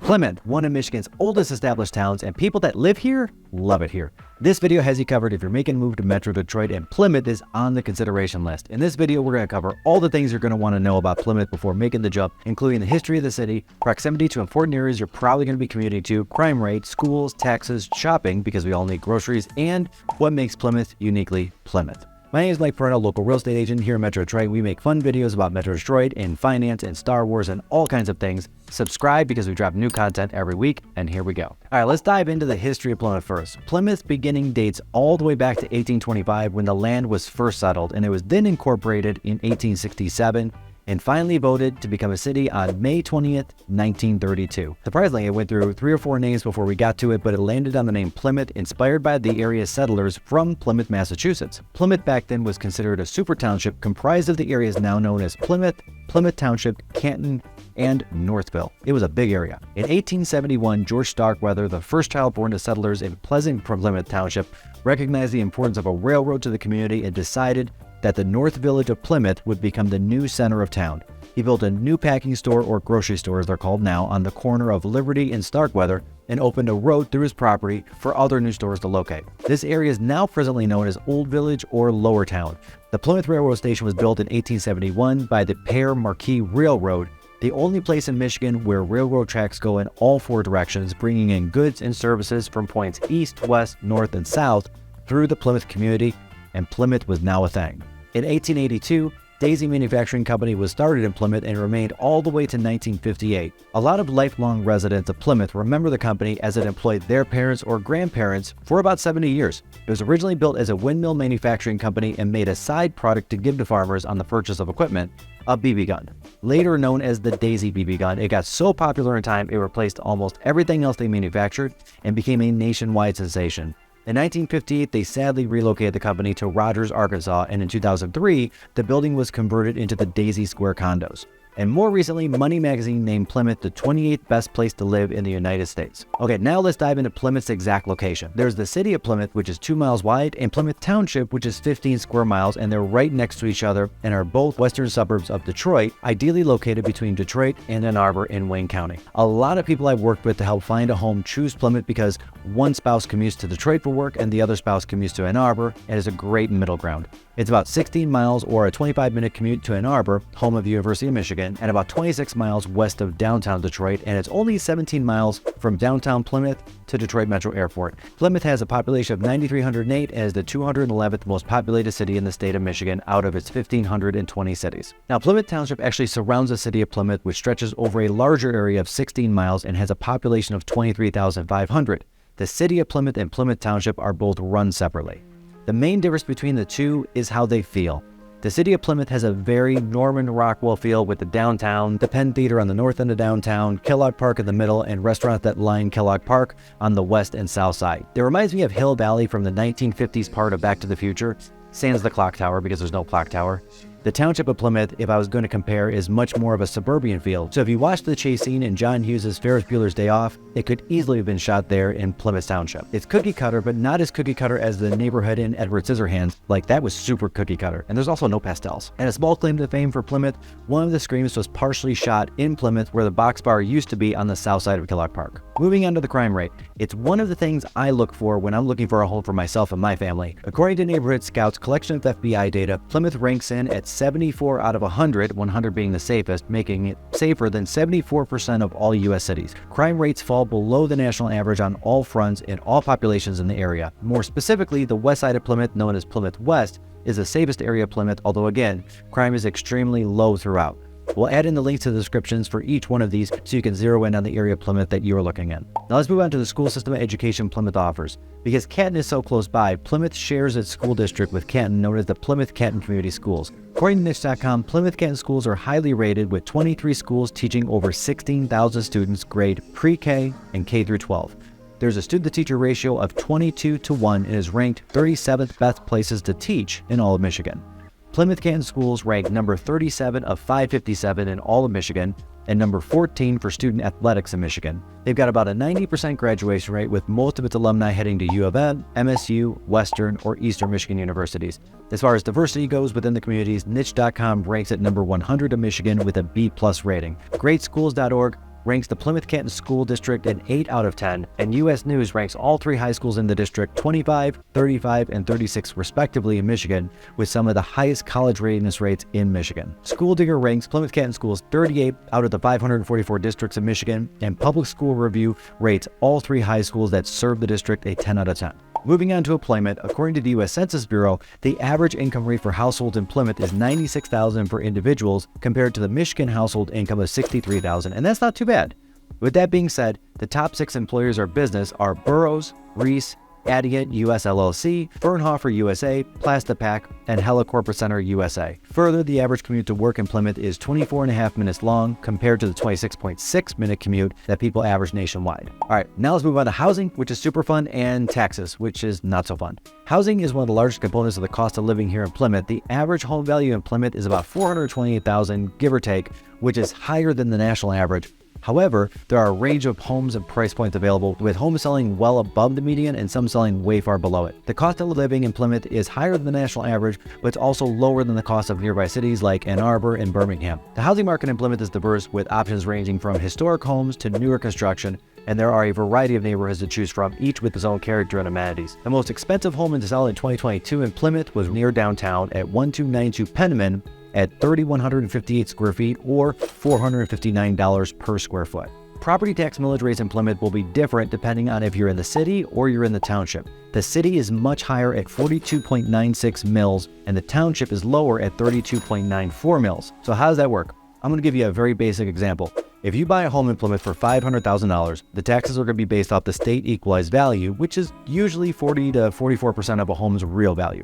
Plymouth, one of Michigan's oldest established towns, and people that live here love it here. This video has you covered if you're making a move to Metro Detroit, and Plymouth is on the consideration list. In this video, we're going to cover all the things you're going to want to know about Plymouth before making the jump, including the history of the city, proximity to important areas you're probably going to be commuting to, crime rate, schools, taxes, shopping, because we all need groceries, and what makes Plymouth uniquely Plymouth. My name is Mike Perretta, local real estate agent here in Metro Detroit. We make fun videos about Metro Detroit and finance and Star Wars and all kinds of things. Subscribe because we drop new content every week, and here we go. All right, let's dive into the history of Plymouth first. Plymouth's beginning dates all the way back to 1825 when the land was first settled, and it was then incorporated in 1867 and finally voted to become a city on May 20th, 1932. Surprisingly, it went through 3 or 4 names before we got to it, but it landed on the name Plymouth, inspired by the area's settlers from Plymouth, Massachusetts. Plymouth back then was considered a super township comprised of the areas now known as Plymouth, Plymouth Township, Canton, and Northville. It was a big area. In 1871, George Starkweather, the first child born to settlers in Pleasant Plymouth Township, recognized the importance of a railroad to the community and decided that the North Village of Plymouth would become the new center of town. He built a new packing store, or grocery store as they're called now, on the corner of Liberty and Starkweather and opened a road through his property for other new stores to locate. This area is now presently known as Old Village or Lower Town. The Plymouth Railroad Station was built in 1871 by the Pere Marquis Railroad, the only place in Michigan where railroad tracks go in all 4 directions, bringing in goods and services from points east, west, north, and south through the Plymouth community, and Plymouth was now a thing. In 1882, Daisy Manufacturing Company was started in Plymouth and remained all the way to 1958. A lot of lifelong residents of Plymouth remember the company as it employed their parents or grandparents for about 70 years. It was originally built as a windmill manufacturing company and made a side product to give to farmers on the purchase of equipment, a BB gun. Later known as the Daisy BB gun, it got so popular in time it replaced almost everything else they manufactured and became a nationwide sensation. In 1958, they sadly relocated the company to Rogers, Arkansas, and in 2003, the building was converted into the Daisy Square condos. And more recently, Money Magazine named Plymouth the 28th best place to live in the United States. Okay, now let's dive into Plymouth's exact location. There's the city of Plymouth, which is 2 miles wide, and Plymouth Township, which is 15 square miles, and they're right next to each other and are both western suburbs of Detroit, ideally located between Detroit and Ann Arbor in Wayne County. A lot of people I've worked with to help find a home choose Plymouth because one spouse commutes to Detroit for work and the other spouse commutes to Ann Arbor, and is a great middle ground. It's about 16 miles or a 25-minute commute to Ann Arbor, home of the University of Michigan, and about 26 miles west of downtown Detroit, and it's only 17 miles from downtown Plymouth to Detroit Metro Airport. Plymouth has a population of 9,308 and is the 211th most populated city in the state of Michigan out of its 1,520 cities. Now, Plymouth Township actually surrounds the city of Plymouth, which stretches over a larger area of 16 miles and has a population of 23,500. The city of Plymouth and Plymouth Township are both run separately. The main difference between the two is how they feel. The city of Plymouth has a very Norman Rockwell feel with the downtown, the Penn Theater on the north end of downtown, Kellogg Park in the middle, and restaurants that line Kellogg Park on the west and south side. It reminds me of Hill Valley from the 1950s part of Back to the Future, sans the clock tower because there's no clock tower. The township of Plymouth, if I was going to compare, is much more of a suburban feel. So if you watch the chase scene in John Hughes' Ferris Bueller's Day Off, it could easily have been shot there in Plymouth Township. It's cookie cutter, but not as cookie cutter as the neighborhood in Edward Scissorhands. Like, that was super cookie cutter. And there's also no pastels. And a small claim to fame for Plymouth, one of the screams was partially shot in Plymouth, where the Box Bar used to be on the south side of Kellogg Park. Moving on to the crime rate. It's one of the things I look for when I'm looking for a home for myself and my family. According to Neighborhood Scout's collection of FBI data, Plymouth ranks in at 74 out of 100, 100 being the safest, making it safer than 74% of all U.S. cities. Crime rates fall below the national average on all fronts in all populations in the area. More specifically, the west side of Plymouth, known as Plymouth West, is the safest area of Plymouth, although again, crime is extremely low throughout. We'll add in the links to the descriptions for each one of these so you can zero in on the area of Plymouth that you are looking in. Now let's move on to the school system and education Plymouth offers. Because Canton is so close by, Plymouth shares its school district with Canton, known as the Plymouth Canton Community Schools. According to niche.com, Plymouth Canton schools are highly rated, with 23 schools teaching over 16,000 students grade pre-K and K through 12. There's a student-to-teacher ratio of 22:1 and is ranked 37th best places to teach in all of Michigan. Plymouth Canton schools rank number 37 of 557 in all of Michigan and number 14 for student athletics in Michigan. They've got about a 90% graduation rate, with most of its alumni heading to U of M, MSU, Western, or Eastern Michigan universities. As far as diversity goes within the communities, niche.com ranks at number 100 of Michigan with a B+ rating. Greatschools.org ranks the Plymouth Canton School District an 8 out of 10, and U.S. News ranks all 3 high schools in the district 25, 35, and 36 respectively in Michigan, with some of the highest college readiness rates in Michigan. School Digger ranks Plymouth Canton Schools 38 out of the 544 districts in Michigan, and Public School Review rates all 3 high schools that serve the district a 10 out of 10. Moving on to Plymouth, according to the U.S. Census Bureau, the average income rate for households in Plymouth is $96,000 for individuals compared to the Michigan household income of $63,000, and that's not too bad. With that being said, the top 6 employers or business are Burroughs, Reese, Adient US LLC, Fernhofer USA, Plastipac, and Hella Corporate Center USA. Further, the average commute to work in Plymouth is 24.5 minutes long compared to the 26.6 minute commute that people average nationwide. All right, now let's move on to housing, which is super fun, and taxes, which is not so fun. Housing is one of the largest components of the cost of living here in Plymouth. The average home value in Plymouth is about $428,000, give or take, which is higher than the national average. However, there are a range of homes and price points available, with homes selling well above the median and some selling way far below it. The cost of living in Plymouth is higher than the national average, but it's also lower than the cost of nearby cities like Ann Arbor and Birmingham. The housing market in Plymouth is diverse, with options ranging from historic homes to newer construction, and there are a variety of neighborhoods to choose from, each with its own character and amenities. The most expensive home to sell in 2022 in Plymouth was near downtown at 1292 Penniman, at 3,158 square feet or $459 per square foot. Property tax millage rates in Plymouth will be different depending on if you're in the city or you're in the township. The city is much higher at 42.96 mils, and the township is lower at 32.94 mils. So how does that work? I'm going to give you a very basic example. If you buy a home in Plymouth for $500,000, the taxes are going to be based off the state equalized value, which is usually 40 to 44% of a home's real value.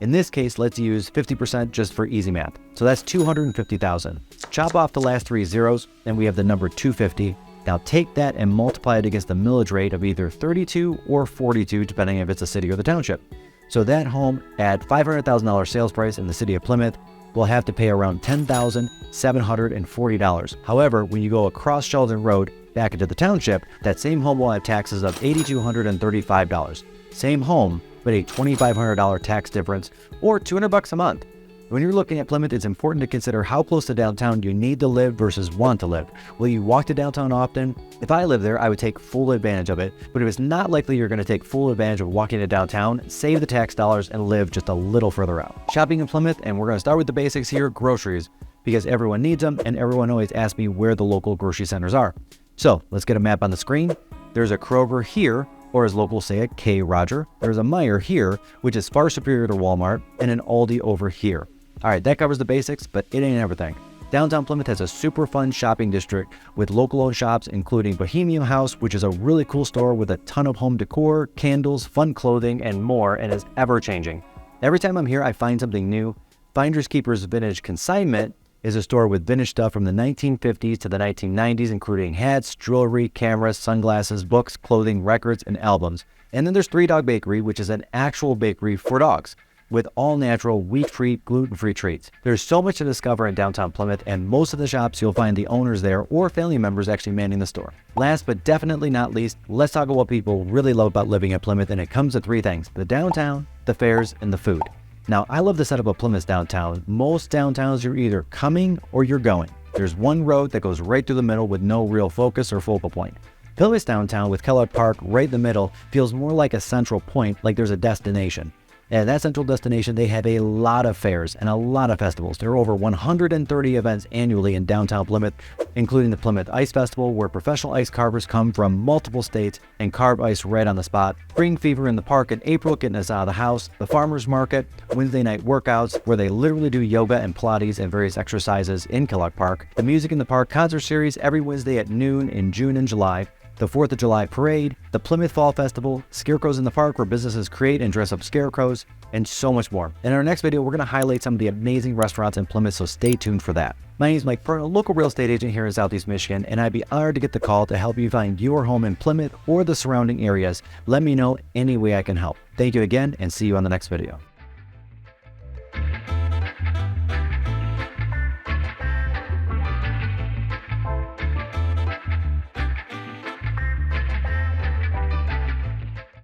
In this case, let's use 50% just for easy math. So that's $250,000. Chop off the last 3 zeros, and we have the number $250,000. Now take that and multiply it against the millage rate of either 32 or 42, depending if it's a city or the township. So that home at $500,000 sales price in the city of Plymouth will have to pay around $10,740. However, when you go across Sheldon Road back into the township, that same home will have taxes of $8,235. Same home, but a $2,500 tax difference, or $200 a month. When you're looking at Plymouth, it's important to consider how close to downtown you need to live versus want to live. Will you walk to downtown often? If I live there, I would take full advantage of it, but if it's not likely you're going to take full advantage of walking to downtown, save the tax dollars and live just a little further out. Shopping in Plymouth, and we're going to start with the basics here, groceries, because everyone needs them and everyone always asks me where the local grocery centers are. So let's get a map on the screen. There's a Kroger here, or as locals say it, K. Roger. There's a Meijer here, which is far superior to Walmart, and an Aldi over here. All right, that covers the basics, but it ain't everything. Downtown Plymouth has a super fun shopping district with local-owned shops, including Bohemian House, which is a really cool store with a ton of home decor, candles, fun clothing, and more, and is ever-changing. Every time I'm here, I find something new. Finders Keepers Vintage Consignment is a store with vintage stuff from the 1950s to the 1990s, including hats, jewelry, cameras, sunglasses, books, clothing, records, and albums. And then there's Three Dog Bakery, which is an actual bakery for dogs, with all-natural, wheat-free, gluten-free treats. There's so much to discover in downtown Plymouth, and most of the shops you'll find the owners there or family members actually manning the store. Last but definitely not least, let's talk about what people really love about living at Plymouth, and it comes to 3 things: the downtown, the fairs, and the food. Now, I love the setup of Plymouth's downtown. Most downtowns, you're either coming or you're going. There's one road that goes right through the middle with no real focus or focal point. Plymouth's downtown with Kellogg Park right in the middle feels more like a central point, like there's a destination. And that central destination, they have a lot of fairs and a lot of festivals. There are over 130 events annually in downtown Plymouth, including the Plymouth Ice Festival, where professional ice carvers come from multiple states and carve ice right on the spot. Spring Fever in the park in April, getting us out of the house. The Farmers Market, Wednesday night workouts, where they literally do yoga and Pilates and various exercises in Kellogg Park. The Music in the Park concert series every Wednesday at noon in June and July. The 4th of July Parade, the Plymouth Fall Festival, Scarecrows in the Park, where businesses create and dress up scarecrows, and so much more. In our next video, we're going to highlight some of the amazing restaurants in Plymouth, so stay tuned for that. My name is Mike Pern, a local real estate agent here in Southeast Michigan, and I'd be honored to get the call to help you find your home in Plymouth or the surrounding areas. Let me know any way I can help. Thank you again, and see you on the next video.